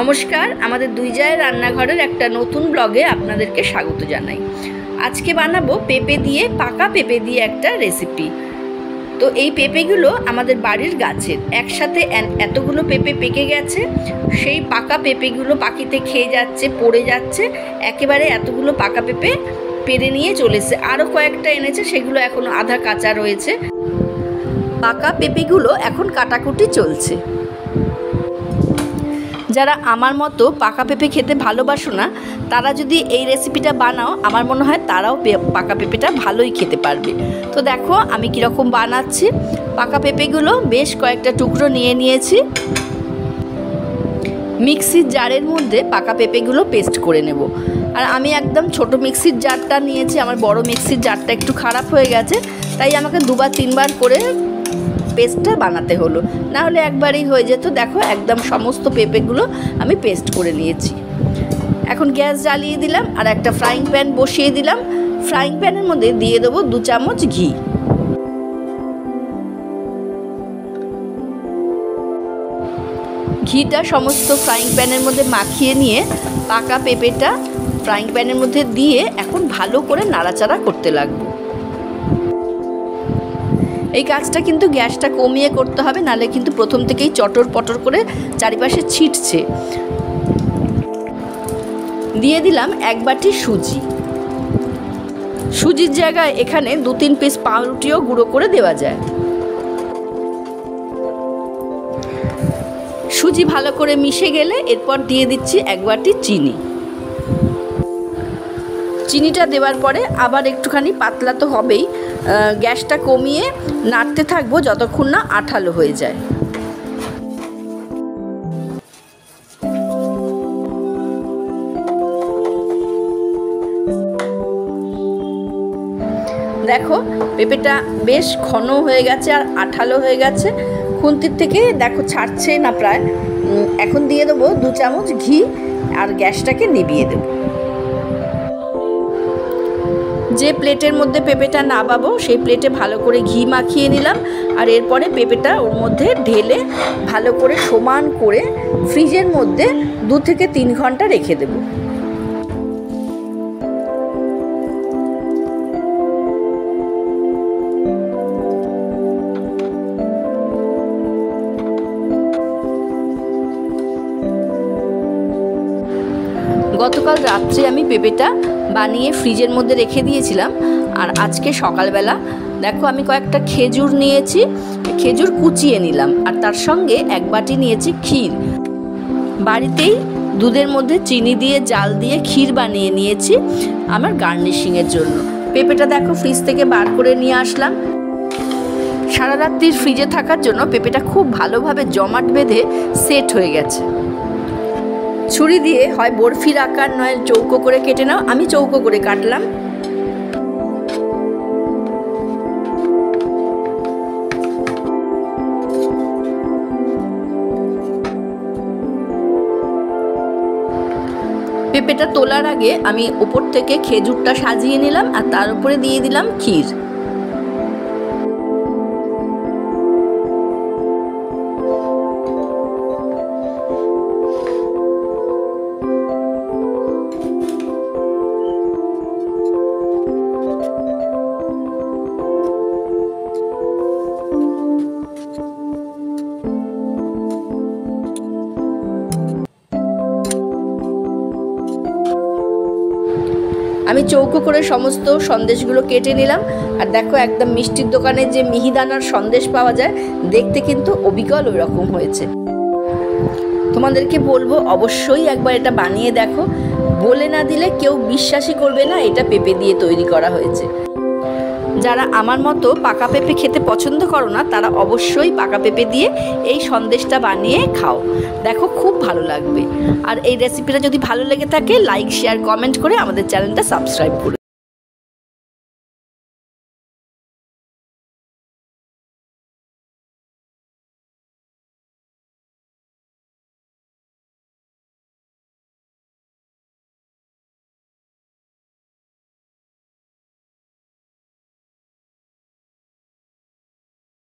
নমস্কার, আমাদের দুই জায়ের রান্নাঘরের একটা নতুন ব্লগে আপনাদেরকে স্বাগত জানাই। আজকে বানাবো পেঁপে দিয়ে, পাকা পেঁপে দিয়ে একটা রেসিপি। তো এই পেঁপেগুলো আমাদের বাড়ির গাছের, একসাথে এতগুলো পেঁপে পেকে গেছে। সেই পাকা পেঁপেগুলো পাখিতে খেয়ে যাচ্ছে, পড়ে যাচ্ছে, একেবারে এতগুলো পাকা পেঁপে পেরে নিয়ে চলেছে। আরও কয়েকটা এনেছে, সেগুলো এখনও আধা কাঁচা রয়েছে। পাকা পেঁপেগুলো এখন কাটাকুটি চলছে। যারা আমার মতো পাকা পেঁপে খেতে ভালোবাসো না, তারা যদি এই রেসিপিটা বানাও, আমার মনে হয় তারাও পাকা পেঁপেটা ভালোই খেতে পারবে। তো দেখো আমি কীরকম বানাচ্ছি। পাকা পেঁপেগুলো বেশ কয়েকটা টুকরো নিয়ে নিয়েছি। মিক্সির জারের মধ্যে পাকা পেঁপেগুলো পেস্ট করে নেব। আর আমি একদম ছোট মিক্সির জারটা নিয়েছি, আমার বড় মিক্সির জারটা একটু খারাপ হয়ে গেছে, তাই আমাকে দুবার তিনবার করে পেস্টটা বানাতে হলো, না হলে একবারেই হয়ে যেত। দেখো একদম সমস্ত পেঁপেগুলো আমি পেস্ট করে নিয়েছি। এখন গ্যাস জ্বালিয়ে দিলাম আর একটা ফ্রাইং প্যান বসিয়ে দিলাম। ফ্রাইং প্যানের মধ্যে দিয়ে দেবো 2 চামচ ঘি। ঘিটা সমস্ত ফ্রাইং প্যানের মধ্যে মাখিয়ে নিয়ে পাকা পেঁপেটা ফ্রাইং প্যানের মধ্যে দিয়ে এখন ভালো করে নাড়াচাড়া করতে লাগবো। এই কাজটা কিন্তু গ্যাসটা কমিয়ে করতে হবে, নাহলে কিন্তু প্রথম থেকেই চটর পটর করে চারিপাশে ছিটছে। দিয়ে দিলাম 1 বাটি সুজি। সুজির জায়গায় এখানে 2-3 পিস পাউরুটিও গুঁড়ো করে দেওয়া যায়। সুজি ভালো করে মিশে গেলে এরপর দিয়ে দিচ্ছি 1 বাটি চিনি। চিনিটা দেওয়ার পরে আবার একটুখানি পাতলা তো হবেই, গ্যাসটা কমিয়ে নাড়তে থাকবো যতক্ষণ না আঠালো হয়ে যায়। দেখো পেঁপেটা বেশ ঘন হয়ে গেছে আর আঠালো হয়ে গেছে, খুন্তির থেকে দেখো ছাড়ছে না প্রায়। এখন দিয়ে দেবো 2 চামচ ঘি আর গ্যাসটাকে নিভিয়ে দেবো। যে প্লেটের মধ্যে পেঁপেটা নাবাবো সেই প্লেটে ভালো করে ঘি মাখিয়ে নিলাম। আর এরপরে পেঁপেটা ওর মধ্যে ঢেলে ভালো করে সমান করে ফ্রিজের মধ্যে 2 থেকে 3 ঘন্টা রেখে দেব। গতকাল রাত্রে আমি পেঁপেটা বানিয়ে ফ্রিজের মধ্যে রেখে দিয়েছিলাম। আর আজকে সকালবেলা দেখো আমি কয়েকটা খেজুর নিয়েছি, খেজুর কুচিয়ে নিলাম। আর তার সঙ্গে 1 বাটি নিয়েছি ক্ষীর। বাড়িতেই দুধের মধ্যে চিনি দিয়ে জাল দিয়ে ক্ষীর বানিয়ে নিয়েছি আমার গার্নিশিংয়ের জন্য। পেঁপেটা দেখো ফ্রিজ থেকে বার করে নিয়ে আসলাম। সারা রাত্রির ফ্রিজে থাকার জন্য পেঁপেটা খুব ভালোভাবে জমাট বেঁধে সেট হয়ে গেছে। ছুরি দিয়ে হয় বরফির আকার নয় চৌকো করে কেটে নাও, আমি চৌকো করে কাটলাম। পেঁপেটা তোলার আগে আমি উপর থেকে খেজুরটা সাজিয়ে নিলাম আর তার উপরে দিয়ে দিলাম ক্ষীর। আমি চৌকো করে সমস্ত সন্দেশগুলো কেটে নিলাম। আর দেখো একদম মিষ্টির দোকানে যে মিহিদানার সন্দেশ পাওয়া যায়, দেখতে কিন্তু অবিকল ওই রকম হয়েছে। তোমাদেরকে বলবো অবশ্যই একবার এটা বানিয়ে দেখো, বলে না দিলে কেউ বিশ্বাসই করবে না এটা পেঁপে দিয়ে তৈরি করা হয়েছে। যারা আমার মতো পাকা পেঁপে খেতে পছন্দ করো না, তারা অবশ্যই পাকা পেঁপে দিয়ে এই সন্দেশটা বানিয়ে খাও, দেখো খুব ভালো লাগবে। আর এই রেসিপিটা যদি ভালো লেগে থাকে, লাইক শেয়ার কমেন্ট করে আমাদের চ্যানেলটা সাবস্ক্রাইব করো।